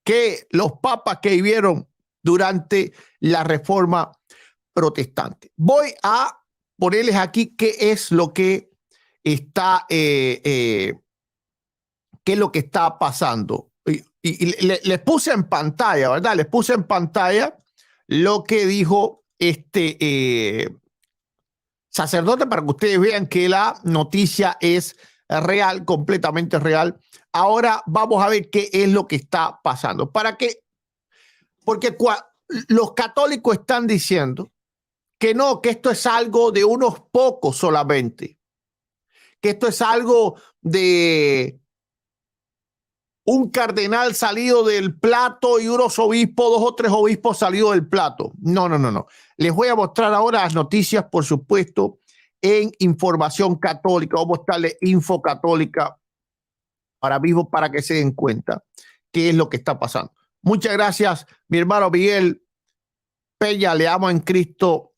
que los papas que vivieron durante la Reforma Protestante. Voy a ponerles aquí qué es lo que está, qué es lo que está pasando. Les puse en pantalla, ¿verdad? Les puse en pantalla lo que dijo este sacerdote para que ustedes vean que la noticia es real, completamente real. Ahora vamos a ver qué es lo que está pasando. Porque los católicos están diciendo que no, que esto es algo de unos pocos solamente, que esto es algo de un cardenal salido del plato y unos obispos, 2 o 3 obispos salidos del plato. No. Les voy a mostrar ahora las noticias, por supuesto, en Información Católica. Vamos a mostrarles Info Católica ahora mismo para que se den cuenta qué es lo que está pasando. Muchas gracias, mi hermano Miguel Peña. Le amo en Cristo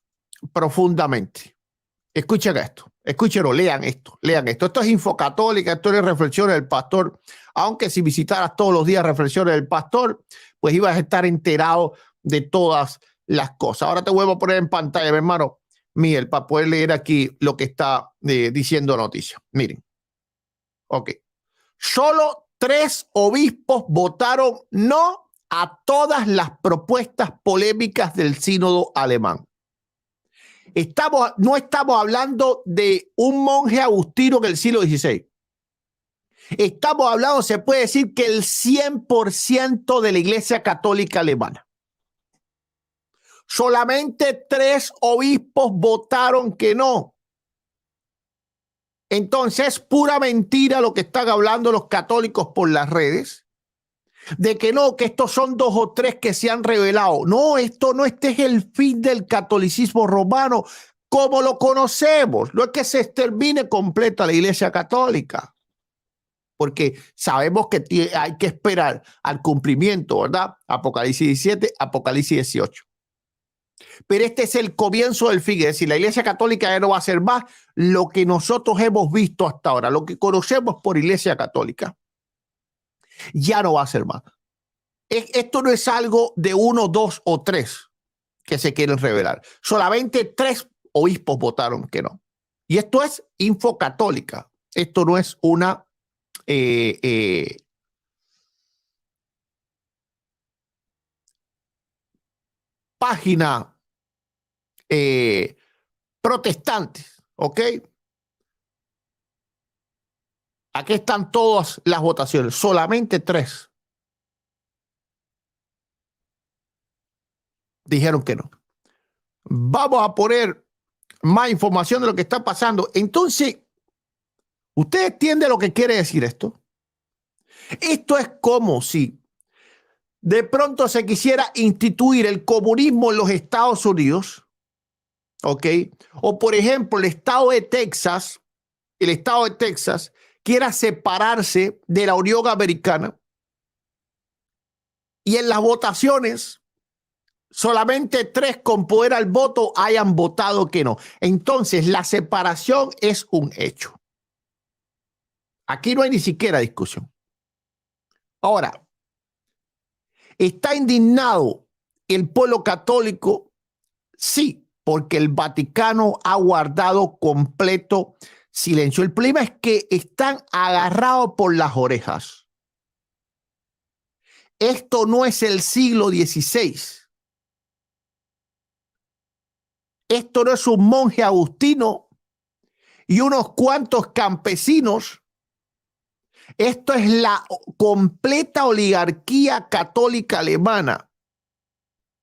profundamente. Escuchen esto, escúchenlo, lean esto. Esto es Info Católica, esto es Reflexiones del Pastor. Aunque si visitaras todos los días Reflexiones del Pastor, pues ibas a estar enterado de todas las cosas. Ahora te vuelvo a poner en pantalla, mi hermano Miguel, para poder leer aquí lo que está diciendo noticia. Miren. Ok. Solo 3 obispos votaron no a todas las propuestas polémicas del sínodo alemán. No estamos hablando de un monje agustino del siglo XVI. Estamos hablando, se puede decir, que el 100% de la Iglesia Católica Alemana. Solamente 3 obispos votaron que no. Entonces, pura mentira lo que están hablando los católicos por las redes, de que no, que estos son 2 o 3 que se han revelado. No, este es el fin del catolicismo romano como lo conocemos. No es que se extermine completa la Iglesia Católica, porque sabemos que hay que esperar al cumplimiento, ¿verdad? Apocalipsis 17, Apocalipsis 18. Pero este es el comienzo del fin, es decir, la Iglesia Católica ya no va a ser más lo que nosotros hemos visto hasta ahora, lo que conocemos por Iglesia Católica, ya no va a ser más. Esto no es algo de 1, 2 o 3 que se quieren revelar. Solamente 3 obispos votaron que no. Y esto es Info Católica. Esto no es una página protestante, ¿ok? Aquí están todas las votaciones, solamente 3 dijeron que no. Vamos a poner más información de lo que está pasando. Entonces, ¿usted entiende lo que quiere decir esto? Esto es como si de pronto se quisiera instituir el comunismo en los Estados Unidos, ¿ok? O por ejemplo, el estado de Texas quiera separarse de la Unión Americana y en las votaciones solamente 3 con poder al voto hayan votado que no. Entonces, la separación es un hecho. Aquí no hay ni siquiera discusión. Ahora, ¿está indignado el pueblo católico? Sí, porque el Vaticano ha guardado completo silencio. El problema es que están agarrados por las orejas. Esto no es el siglo XVI. Esto no es un monje agustino y unos cuantos campesinos. Esto es la completa oligarquía católica alemana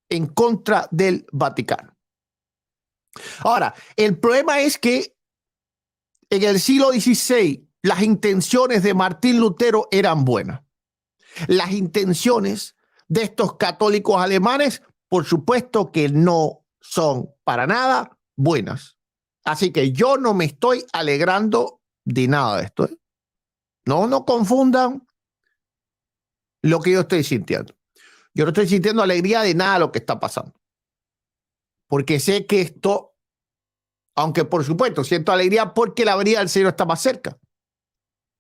en contra del Vaticano. Ahora, el problema es que en el siglo XVI las intenciones de Martín Lutero eran buenas. Las intenciones de estos católicos alemanes, por supuesto que no son para nada buenas. Así que yo no me estoy alegrando de nada de esto, ¿eh? No confundan lo que yo estoy sintiendo. Yo no estoy sintiendo alegría de nada de lo que está pasando. Porque sé que esto, aunque por supuesto siento alegría porque la venida del Señor está más cerca,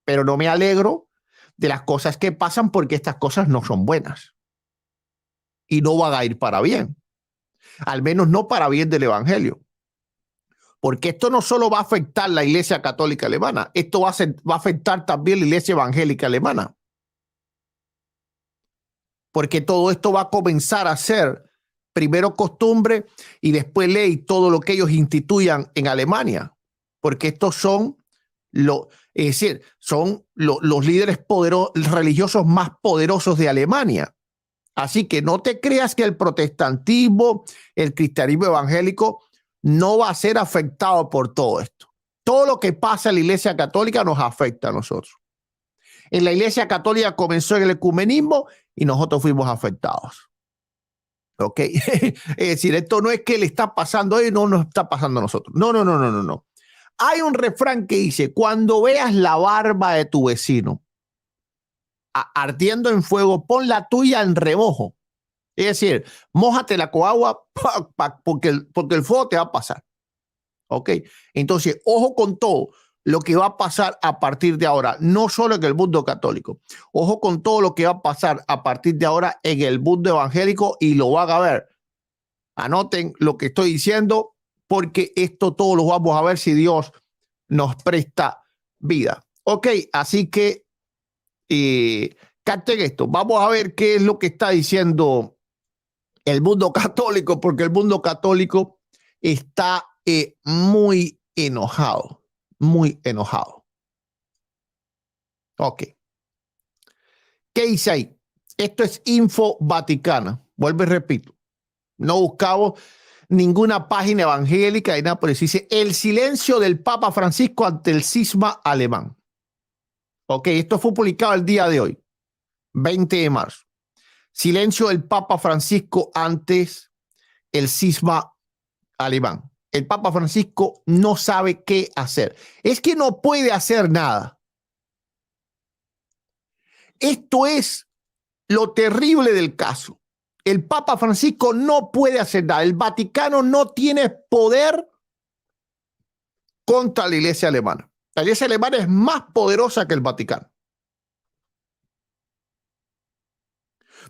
pero no me alegro de las cosas que pasan, porque estas cosas no son buenas y no van a ir para bien, al menos no para bien del evangelio. Porque esto no solo va a afectar la Iglesia Católica Alemana, esto va a afectar también la Iglesia Evangélica Alemana. Porque todo esto va a comenzar a ser primero costumbre y después ley, todo lo que ellos instituyan en Alemania. Porque estos son, es decir, son los líderes religiosos más poderosos de Alemania. Así que no te creas que el protestantismo, el cristianismo evangélico no va a ser afectado por todo esto. Todo lo que pasa en la Iglesia Católica nos afecta a nosotros. En la Iglesia Católica comenzó el ecumenismo y nosotros fuimos afectados. ¿Ok? Es decir, esto no es que le está pasando a ellos, no nos está pasando a nosotros. No. Hay un refrán que dice, cuando veas la barba de tu vecino ardiendo en fuego, pon la tuya en remojo. Es decir, mójatela con agua porque el fuego te va a pasar. ¿Ok? Entonces, ojo con todo lo que va a pasar a partir de ahora, no solo en el mundo católico. Ojo con todo lo que va a pasar a partir de ahora en el mundo evangélico y lo van a ver. Anoten lo que estoy diciendo porque esto todo lo vamos a ver si Dios nos presta vida. Ok, así que capten esto. Vamos a ver qué es lo que está diciendo el mundo católico, porque el mundo católico está muy enojado, muy enojado. Ok. ¿Qué dice ahí? Esto es Info Vaticana. Vuelvo y repito. No buscamos ninguna página evangélica y nada por eso. Dice el silencio del Papa Francisco ante el cisma alemán. Ok, esto fue publicado el día de hoy, 20 de marzo. Silencio del Papa Francisco antes el cisma alemán. El Papa Francisco no sabe qué hacer. Es que no puede hacer nada. Esto es lo terrible del caso. El Papa Francisco no puede hacer nada. El Vaticano no tiene poder contra la Iglesia alemana. La Iglesia alemana es más poderosa que el Vaticano.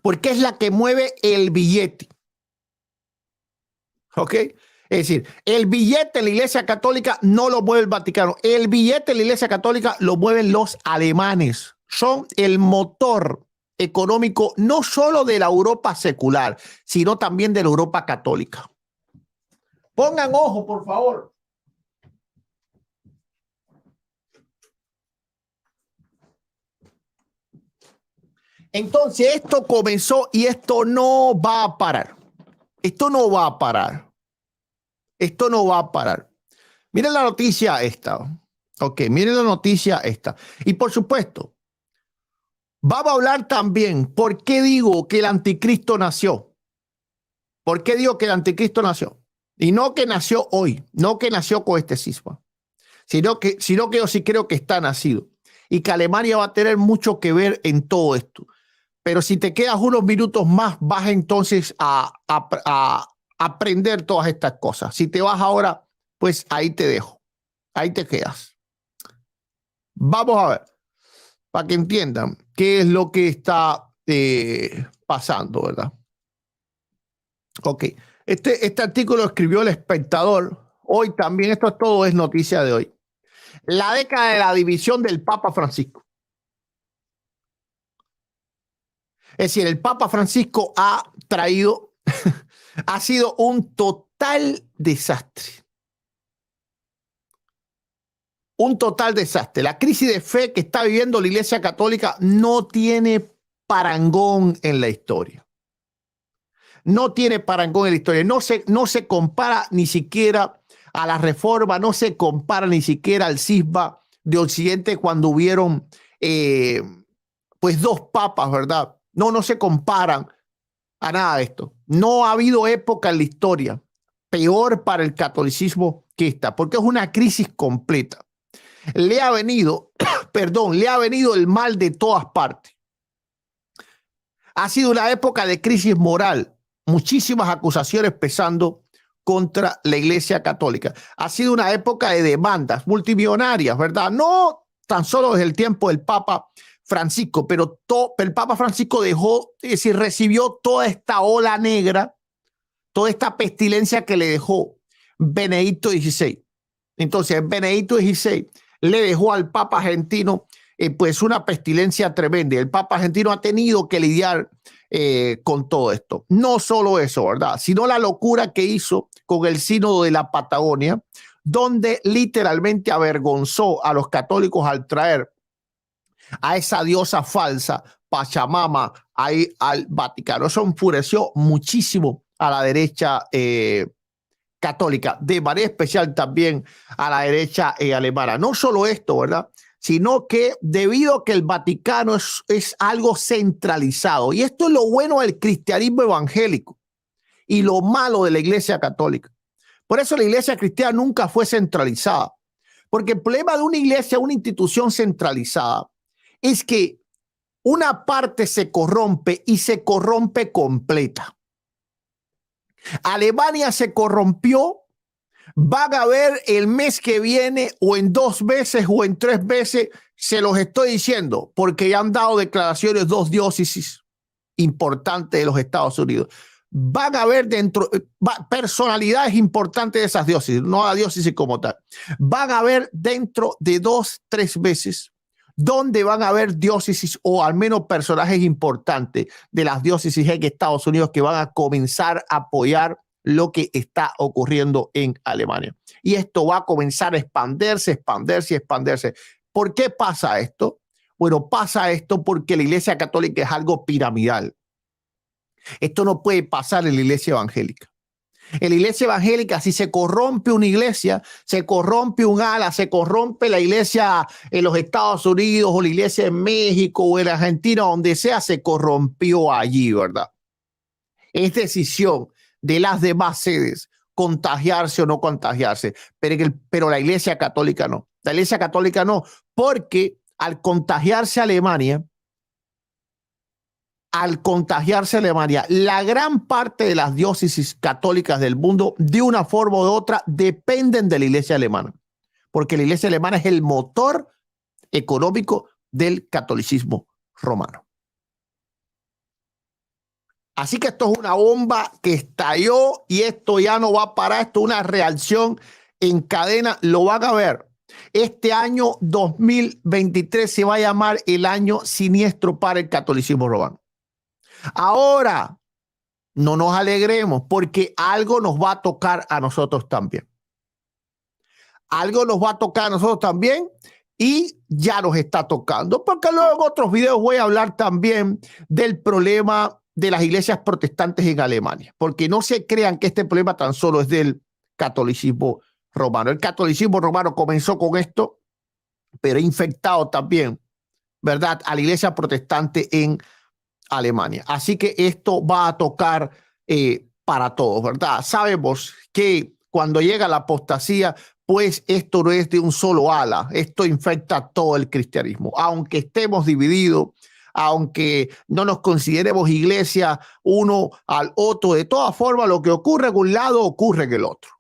Porque es la que mueve el billete. ¿Ok? Es decir, el billete en la Iglesia Católica no lo mueve el Vaticano. El billete en la Iglesia Católica lo mueven los alemanes. Son el motor económico no solo de la Europa secular, sino también de la Europa católica. Pongan ojo, por favor. Entonces, esto comenzó y esto no va a parar. Esto no va a parar. Esto no va a parar. Miren la noticia esta. Ok, miren la noticia esta. Y por supuesto, vamos a hablar también por qué digo que el anticristo nació. ¿Por qué digo que el anticristo nació? Y no que nació hoy, no que nació con este cisma, sino que yo sí creo que está nacido y que Alemania va a tener mucho que ver en todo esto. Pero si te quedas unos minutos más, vas entonces a aprender todas estas cosas. Si te vas ahora, pues ahí te dejo. Ahí te quedas. Vamos a ver, para que entiendan qué es lo que está pasando, ¿verdad? Ok. Este artículo lo escribió El Espectador. Hoy también, todo es noticia de hoy. La década de la división del Papa Francisco. Es decir, el Papa Francisco ha sido un total desastre. Un total desastre. La crisis de fe que está viviendo la Iglesia Católica no tiene parangón en la historia. No tiene parangón en la historia. No se compara ni siquiera a la Reforma, no se compara ni siquiera al cisma de Occidente cuando hubieron pues dos papas, ¿verdad? No se comparan a nada de esto. No ha habido época en la historia peor para el catolicismo que esta, porque es una crisis completa. Le ha venido el mal de todas partes. Ha sido una época de crisis moral, muchísimas acusaciones pesando contra la Iglesia Católica. Ha sido una época de demandas multimillonarias, ¿verdad? No tan solo desde el tiempo del Papa, Francisco, pero el Papa Francisco dejó, es decir, recibió toda esta ola negra, toda esta pestilencia que le dejó Benedicto XVI. Entonces, Benedicto XVI le dejó al Papa argentino pues una pestilencia tremenda. El Papa argentino ha tenido que lidiar con todo esto. No solo eso, ¿verdad? Sino la locura que hizo con el sínodo de la Patagonia, donde literalmente avergonzó a los católicos al traer a esa diosa falsa, Pachamama, ahí al Vaticano. Eso enfureció muchísimo a la derecha católica, de manera especial también a la derecha alemana. No solo esto, ¿verdad? Sino que debido a que el Vaticano es algo centralizado, y esto es lo bueno del cristianismo evangélico y lo malo de la Iglesia católica. Por eso la Iglesia cristiana nunca fue centralizada, porque el problema de una iglesia, una institución centralizada, es que una parte se corrompe y se corrompe completa. Alemania se corrompió. Van a ver el mes que viene o en 2 veces o en 3 veces, se los estoy diciendo, porque ya han dado declaraciones 2 diócesis importantes de los Estados Unidos. Van a ver personalidades importantes de esas diócesis, no la diócesis como tal. Van a ver dentro de 2, 3 veces donde van a haber diócesis o al menos personajes importantes de las diócesis en Estados Unidos que van a comenzar a apoyar lo que está ocurriendo en Alemania. Y esto va a comenzar a expandirse. ¿Por qué pasa esto? Bueno, pasa esto porque la Iglesia Católica es algo piramidal. Esto no puede pasar en la Iglesia Evangélica. En la Iglesia Evangélica, si se corrompe una iglesia, se corrompe un ala, se corrompe la iglesia en los Estados Unidos o la iglesia en México o en Argentina, donde sea, se corrompió allí, ¿verdad? Es decisión de las demás sedes contagiarse o no contagiarse, pero la Iglesia Católica no. La Iglesia Católica no, porque al contagiarse Alemania, la gran parte de las diócesis católicas del mundo, de una forma u otra, dependen de la Iglesia alemana, porque la Iglesia alemana es el motor económico del catolicismo romano. Así que esto es una bomba que estalló y esto ya no va a parar. Esto es una reacción en cadena. Lo van a ver. Este año 2023 se va a llamar el año siniestro para el catolicismo romano. Ahora, no nos alegremos porque algo nos va a tocar a nosotros también. Algo nos va a tocar a nosotros también y ya nos está tocando, porque luego en otros videos voy a hablar también del problema de las iglesias protestantes en Alemania, porque no se crean que este problema tan solo es del catolicismo romano. El catolicismo romano comenzó con esto, pero ha infectado también, ¿verdad?, a la iglesia protestante en Alemania. Así que esto va a tocar para todos, ¿verdad? Sabemos que cuando llega la apostasía, pues esto no es de un solo ala, esto infecta todo el cristianismo, aunque estemos divididos, aunque no nos consideremos iglesia uno al otro, de todas formas lo que ocurre en un lado ocurre en el otro.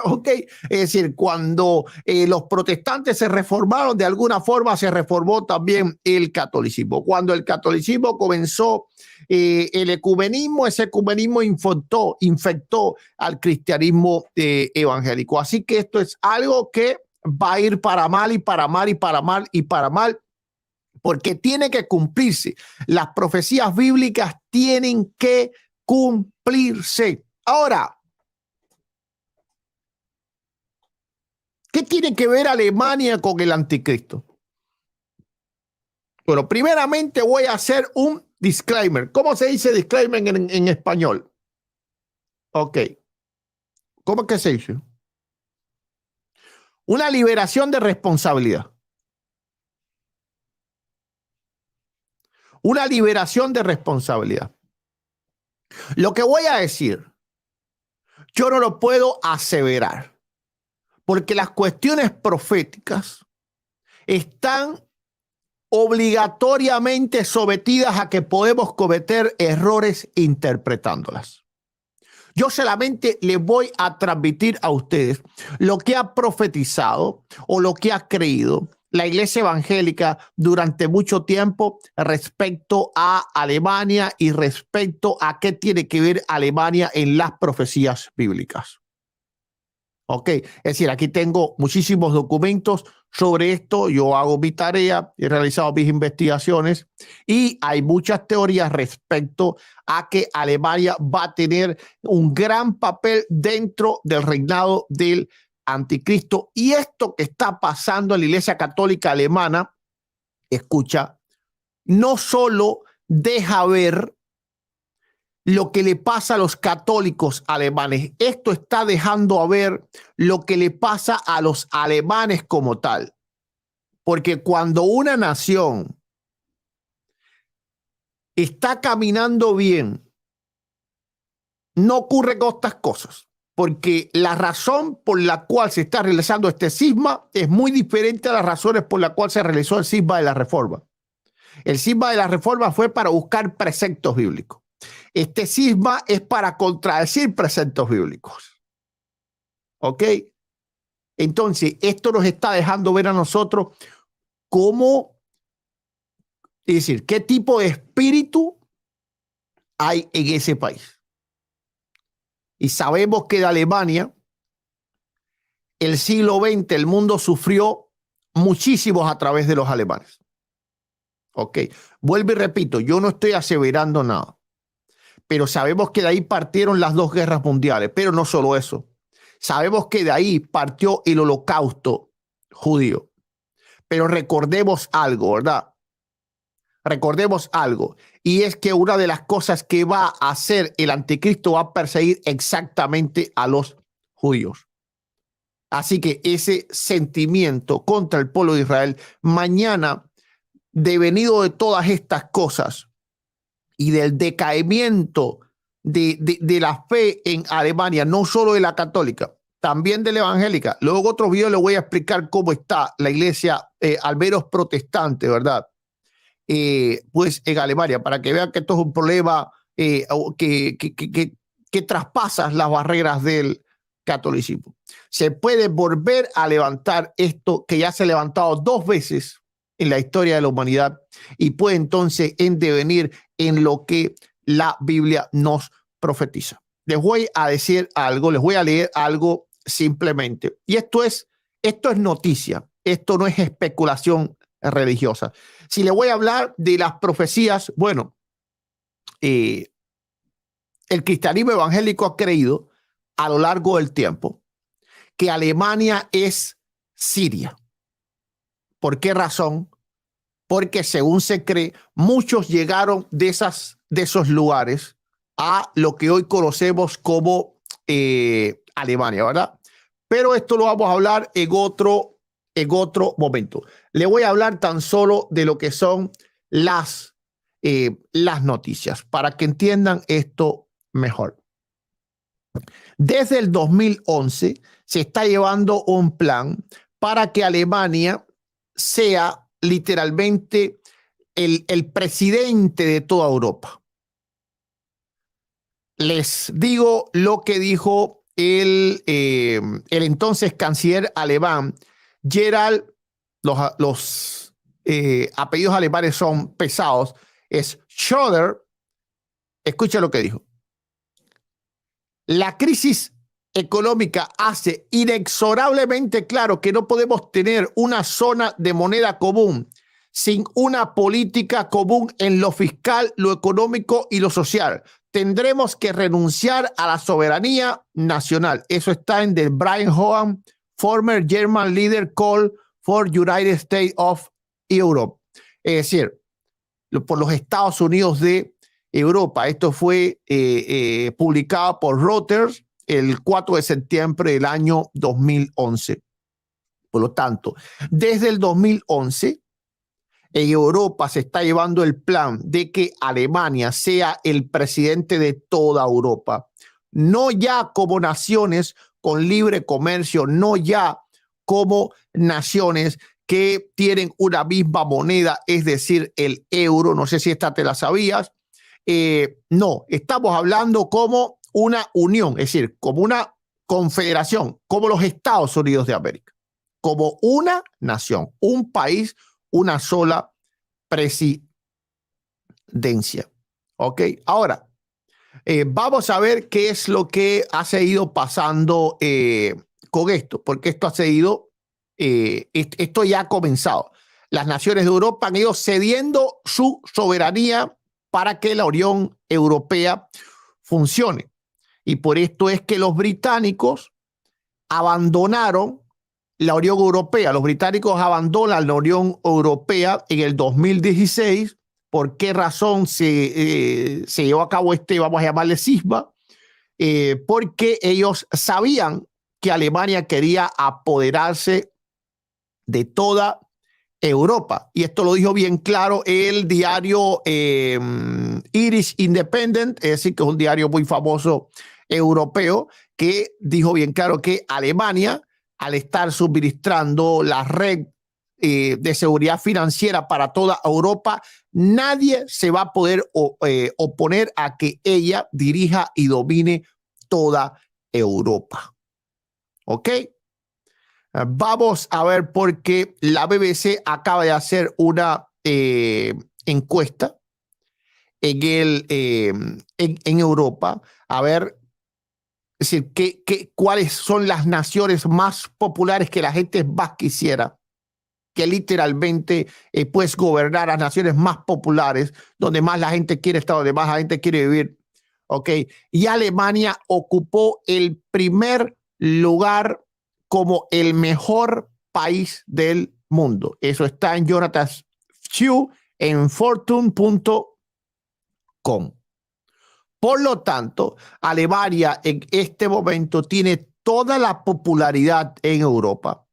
¿Ok? Es decir, cuando los protestantes se reformaron, de alguna forma se reformó también el catolicismo. Cuando el catolicismo comenzó el ecumenismo, ese ecumenismo infectó al cristianismo evangélico. Así que esto es algo que va a ir para mal y para mal y para mal y para mal, porque tiene que cumplirse. Las profecías bíblicas tienen que cumplirse. Ahora, ¿qué tiene que ver Alemania con el anticristo? Bueno, primeramente voy a hacer un disclaimer. ¿Cómo se dice disclaimer en español? Ok. ¿Cómo es que se dice? Una liberación de responsabilidad. Una liberación de responsabilidad. Lo que voy a decir, yo no lo puedo aseverar, porque las cuestiones proféticas están obligatoriamente sometidas a que podemos cometer errores interpretándolas. Yo solamente les voy a transmitir a ustedes lo que ha profetizado o lo que ha creído la iglesia evangélica durante mucho tiempo respecto a Alemania y respecto a qué tiene que ver Alemania en las profecías bíblicas. Ok, es decir, aquí tengo muchísimos documentos sobre esto. Yo hago mi tarea, he realizado mis investigaciones y hay muchas teorías respecto a que Alemania va a tener un gran papel dentro del reinado del anticristo. Y esto que está pasando en la Iglesia Católica Alemana, escucha, no solo deja ver lo que le pasa a los católicos alemanes. Esto está dejando a ver lo que le pasa a los alemanes como tal. Porque cuando una nación está caminando bien, no ocurre con estas cosas. Porque la razón por la cual se está realizando este cisma es muy diferente a las razones por las cuales se realizó el cisma de la Reforma. El cisma de la Reforma fue para buscar preceptos bíblicos. Este cisma es para contradecir preceptos bíblicos. ¿Ok? Entonces, esto nos está dejando ver a nosotros cómo, es decir, qué tipo de espíritu hay en ese país. Y sabemos que de Alemania, el siglo XX, el mundo sufrió muchísimos a través de los alemanes. ¿Ok? Vuelvo y repito, yo no estoy aseverando nada. Pero sabemos que de ahí partieron las dos guerras mundiales, pero no solo eso. Sabemos que de ahí partió el holocausto judío. Pero recordemos algo, ¿verdad? Recordemos algo, y es que una de las cosas que va a hacer el anticristo va a perseguir exactamente a los judíos. Así que ese sentimiento contra el pueblo de Israel, mañana, devenido de todas estas cosas, y del decaimiento de la fe en Alemania, no solo de la católica, también de la evangélica. Luego en otro video le voy a explicar cómo está la iglesia, al menos protestante, ¿verdad? Pues en Alemania, para que vean que esto es un problema que traspasa las barreras del catolicismo. Se puede volver a levantar esto que ya se ha levantado 2 veces en la historia de la humanidad y puede entonces en devenir en lo que la Biblia nos profetiza. Les voy a decir algo, les voy a leer algo simplemente. Y esto es noticia, esto no es especulación religiosa. Si le voy a hablar de las profecías, bueno, el cristianismo evangélico ha creído a lo largo del tiempo que Alemania es Siria. ¿Por qué razón? Porque según se cree, muchos llegaron de esos lugares a lo que hoy conocemos como Alemania, ¿verdad? Pero esto lo vamos a hablar en otro momento. Le voy a hablar tan solo de lo que son las noticias para que entiendan esto mejor. Desde el 2011 se está llevando un plan para que Alemania sea literalmente el presidente de toda Europa. Les digo lo que dijo el entonces canciller alemán, Gerald, los apellidos alemanes son pesados, es Schröder. Escucha lo que dijo. La crisis económica hace inexorablemente claro que no podemos tener una zona de moneda común sin una política común en lo fiscal, lo económico y lo social. Tendremos que renunciar a la soberanía nacional. Eso está en The Brian Hohan, former German leader call for United States of Europe. Es decir, por los Estados Unidos de Europa. Esto fue publicado por Reuters el 4 de septiembre del año 2011. Por lo tanto, desde el 2011, en Europa se está llevando el plan de que Alemania sea el presidente de toda Europa. No ya como naciones con libre comercio, no ya como naciones que tienen una misma moneda, es decir, el euro. No sé si esta te la sabías. No, estamos hablando como una unión, es decir, como una confederación, como los Estados Unidos de América. como una nación, un país, una sola presidencia. ¿Ok? Ahora, vamos a ver qué es lo que ha seguido pasando con esto, porque esto ha seguido, esto ya ha comenzado. Las naciones de Europa han ido cediendo su soberanía para que la Unión Europea funcione. Y por esto es que los británicos abandonaron la Unión Europea. Los británicos abandonan la Unión Europea en el 2016. ¿Por qué razón se llevó a cabo este, vamos a llamarle cisma? Porque ellos sabían que Alemania quería apoderarse de toda Europa. Y esto lo dijo bien claro el diario Irish Independent, es decir, que es un diario muy famoso europeo, que dijo bien claro que Alemania, al estar suministrando la red de seguridad financiera para toda Europa, nadie se va a poder oponer a que ella dirija y domine toda Europa. ¿Ok? Vamos a ver por qué la BBC acaba de hacer una encuesta en Europa, a ver, es decir, cuáles son las naciones más populares que la gente más quisiera, que literalmente puedes gobernar a las naciones más populares, donde más la gente quiere estar, donde más la gente quiere vivir. ¿Ok? Y Alemania ocupó el primer lugar como el mejor país del mundo. Eso está en Jonathan Chu en fortune.com. Por lo tanto, Alemania en este momento tiene toda la popularidad en Europa.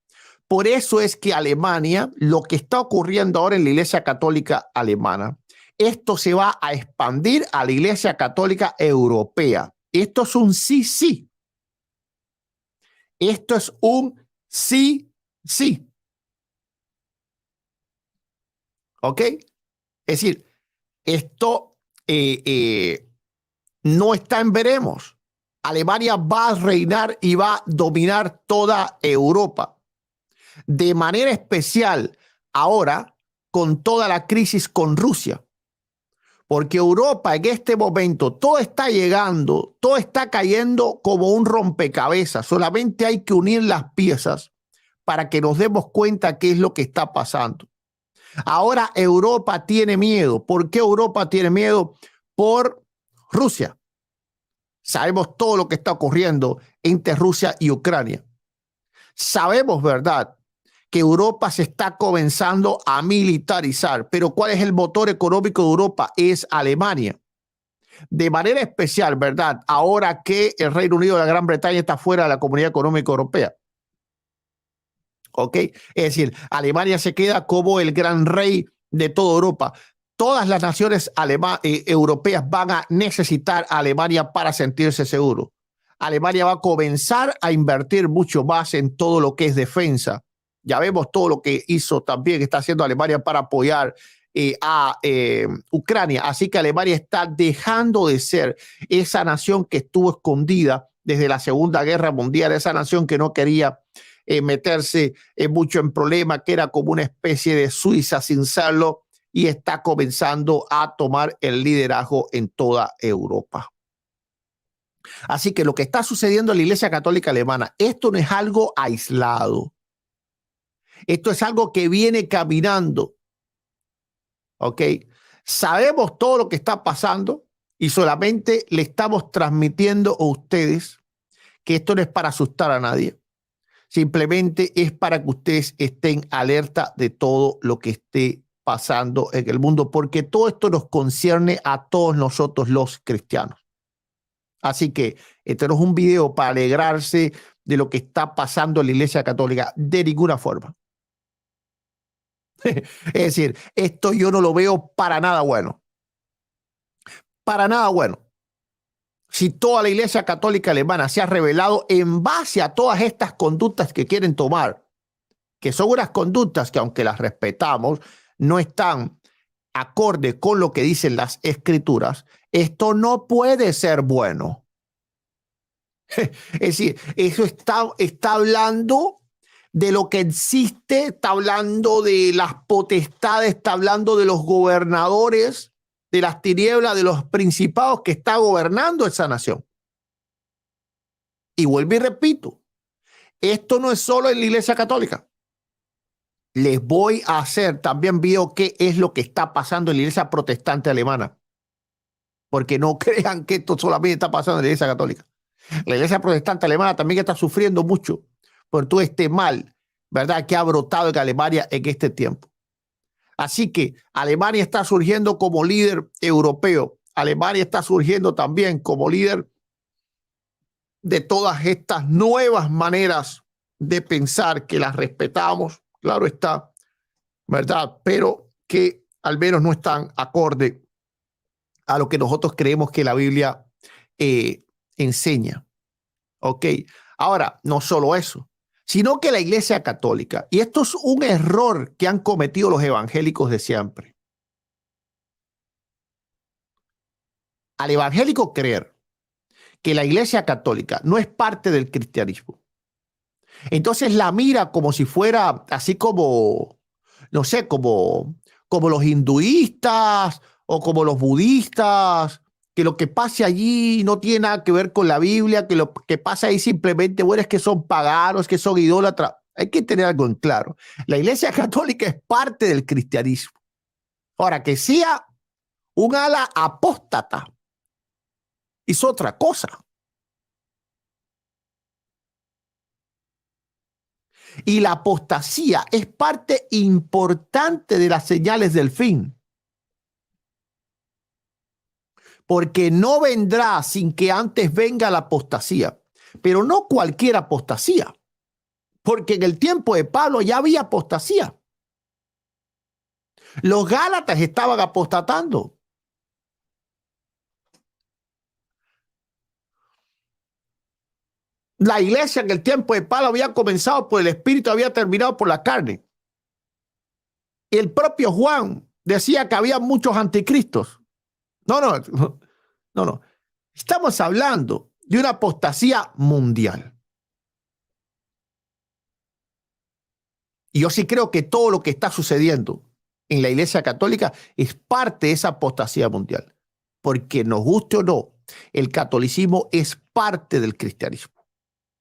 Por eso es que Alemania, lo que está ocurriendo ahora en la Iglesia Católica Alemana, esto se va a expandir a la Iglesia Católica Europea. Esto es un sí, sí. Esto es un sí, sí. ¿Ok? Es decir, esto no está en veremos. Alemania va a reinar y va a dominar toda Europa. De manera especial ahora con toda la crisis con Rusia. Porque Europa en este momento todo está llegando, todo está cayendo como un rompecabezas. Solamente hay que unir las piezas para que nos demos cuenta qué es lo que está pasando. Ahora Europa tiene miedo. ¿Por qué Europa tiene miedo? Por Rusia. Sabemos todo lo que está ocurriendo entre Rusia y Ucrania. Sabemos, ¿verdad?, que Europa se está comenzando a militarizar. Pero ¿cuál es el motor económico de Europa? Es Alemania. De manera especial, ¿verdad?, ahora que el Reino Unido de la Gran Bretaña está fuera de la Comunidad Económica Europea. ¿Ok? Es decir, Alemania se queda como el gran rey de toda Europa. Todas las naciones europeas van a necesitar a Alemania para sentirse seguros. Alemania va a comenzar a invertir mucho más en todo lo que es defensa. Ya vemos todo lo que hizo también, está haciendo Alemania para apoyar a Ucrania. Así que Alemania está dejando de ser esa nación que estuvo escondida desde la Segunda Guerra Mundial, esa nación que no quería meterse mucho en problemas, que era como una especie de Suiza sin serlo, y está comenzando a tomar el liderazgo en toda Europa. Así que lo que está sucediendo en la Iglesia Católica Alemana, esto no es algo aislado. Esto es algo que viene caminando. ¿Ok? Sabemos todo lo que está pasando y solamente le estamos transmitiendo a ustedes que esto no es para asustar a nadie. Simplemente es para que ustedes estén alerta de todo lo que esté pasando en el mundo, porque todo esto nos concierne a todos nosotros los cristianos. Así que este no es un video para alegrarse de lo que está pasando en la Iglesia Católica, de ninguna forma. Es decir, esto yo no lo veo para nada bueno. Para nada bueno. Si toda la Iglesia Católica Alemana se ha revelado en base a todas estas conductas que quieren tomar, que son unas conductas que, aunque las respetamos, no están acorde con lo que dicen las Escrituras, esto no puede ser bueno. Es decir, eso está hablando de lo que existe, está hablando de las potestades, está hablando de los gobernadores, de las tinieblas, de los principados que está gobernando esa nación. Y vuelvo y repito, esto no es solo en la Iglesia Católica. Les voy a hacer también video qué es lo que está pasando en la Iglesia Protestante Alemana. Porque no crean que esto solamente está pasando en la Iglesia Católica. La Iglesia Protestante Alemana también está sufriendo mucho por todo este mal, ¿verdad?, que ha brotado en Alemania en este tiempo. Así que Alemania está surgiendo como líder europeo. Alemania está surgiendo también como líder de todas estas nuevas maneras de pensar que las respetamos, claro está, ¿verdad? Pero que al menos no están acorde a lo que nosotros creemos que la Biblia enseña. ¿Ok? Ahora, no solo eso, sino que la Iglesia Católica, y esto es un error que han cometido los evangélicos de siempre. Al evangélico creer que la Iglesia Católica no es parte del cristianismo, entonces la mira como si fuera así como, no sé, como los hinduistas o como los budistas, que lo que pase allí no tiene nada que ver con la Biblia, que lo que pasa ahí simplemente, bueno, es que son paganos, que son idólatras. Hay que tener algo en claro. La Iglesia Católica es parte del cristianismo. Ahora, que sea un ala apóstata es otra cosa. Y la apostasía es parte importante de las señales del fin. Porque no vendrá sin que antes venga la apostasía. Pero no cualquier apostasía. Porque en el tiempo de Pablo ya había apostasía. Los gálatas estaban apostatando. La iglesia en el tiempo de Pablo había comenzado por el espíritu, había terminado por la carne. El propio Juan decía que había muchos anticristos. No. Estamos hablando de una apostasía mundial. Y yo sí creo que todo lo que está sucediendo en la Iglesia Católica es parte de esa apostasía mundial. Porque nos guste o no, el catolicismo es parte del cristianismo.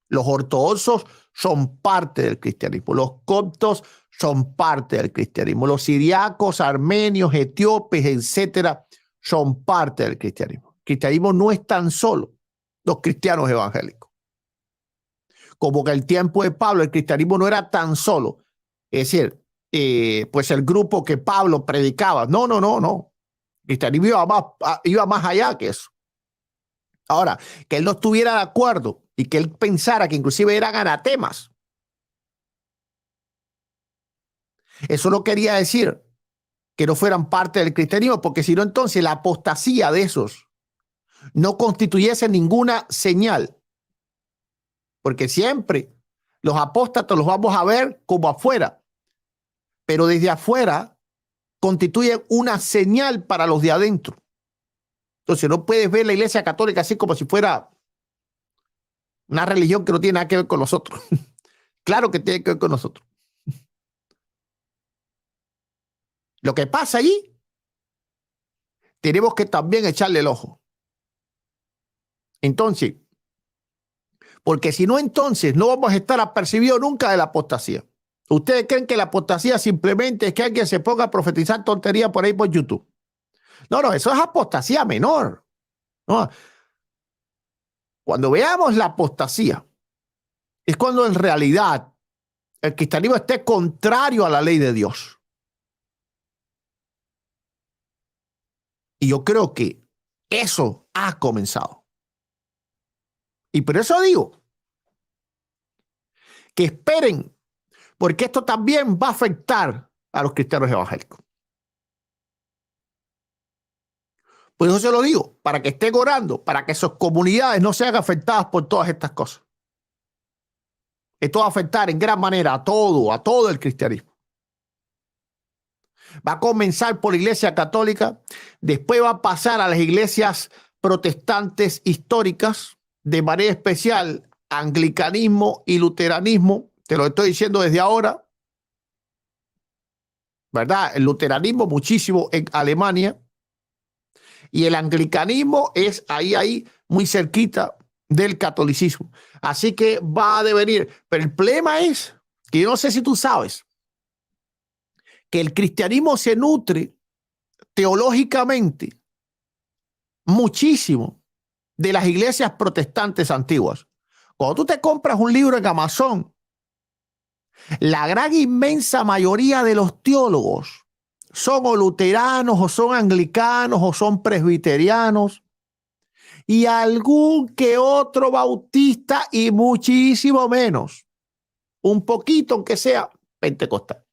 Los ortodoxos son parte del cristianismo. Los coptos son parte del cristianismo. Los siriacos, armenios, etíopes, etcétera, son parte del cristianismo. El cristianismo no es tan solo los cristianos evangélicos. Como que en el tiempo de Pablo el cristianismo no era tan solo, es decir, pues el grupo que Pablo predicaba. No. El cristianismo iba más allá que eso. Ahora, que él no estuviera de acuerdo y que él pensara que inclusive eran anatemas, eso no quería decir que no fueran parte del cristianismo, porque si no, entonces la apostasía de esos no constituyese ninguna señal, porque siempre los apóstatas los vamos a ver como afuera, pero desde afuera constituyen una señal para los de adentro. Entonces no puedes ver la Iglesia Católica así como si fuera una religión que no tiene nada que ver con nosotros. Claro que tiene que ver con nosotros. Lo que pasa allí, tenemos que también echarle el ojo. Entonces, porque si no, entonces no vamos a estar apercibidos nunca de la apostasía. ¿Ustedes creen que la apostasía simplemente es que alguien se ponga a profetizar tontería por ahí por YouTube? No, eso es apostasía menor. No. Cuando veamos la apostasía, es cuando en realidad el cristianismo esté contrario a la ley de Dios. Y yo creo que eso ha comenzado. Y por eso digo que esperen, porque esto también va a afectar a los cristianos evangélicos. Por eso se lo digo, para que estén orando, para que sus comunidades no sean afectadas por todas estas cosas. Esto va a afectar en gran manera a todo el cristianismo. Va a comenzar por la Iglesia Católica, después va a pasar a las iglesias protestantes históricas, de manera especial anglicanismo y luteranismo, te lo estoy diciendo desde ahora, ¿verdad? El luteranismo muchísimo en Alemania y el anglicanismo es ahí, muy cerquita del catolicismo. Así que va a devenir. Pero el problema es que yo no sé si tú sabes que el cristianismo se nutre teológicamente muchísimo de las iglesias protestantes antiguas. Cuando tú te compras un libro en Amazon, la gran inmensa mayoría de los teólogos son o luteranos, o son anglicanos, o son presbiterianos, y algún que otro bautista, y muchísimo menos, un poquito, aunque sea pentecostal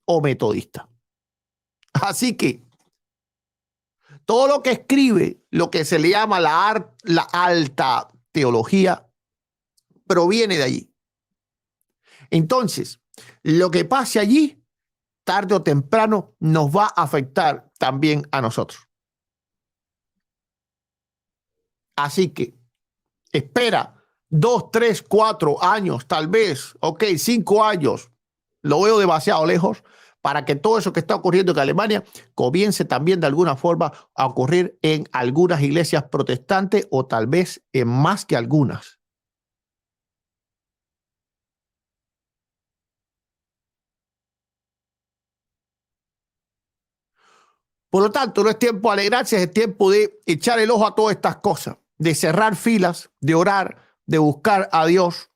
o metodista. Así que todo lo que escribe, lo que se le llama la alta teología, proviene de allí. Entonces, lo que pase allí, tarde o temprano, nos va a afectar también a nosotros. Así que espera 2, 3, 4 años, tal vez, 5 años, lo veo demasiado lejos, para que todo eso que está ocurriendo en Alemania comience también de alguna forma a ocurrir en algunas iglesias protestantes o tal vez en más que algunas. Por lo tanto, no es tiempo de alegrarse, es tiempo de echar el ojo a todas estas cosas, de cerrar filas, de orar, de buscar a Dios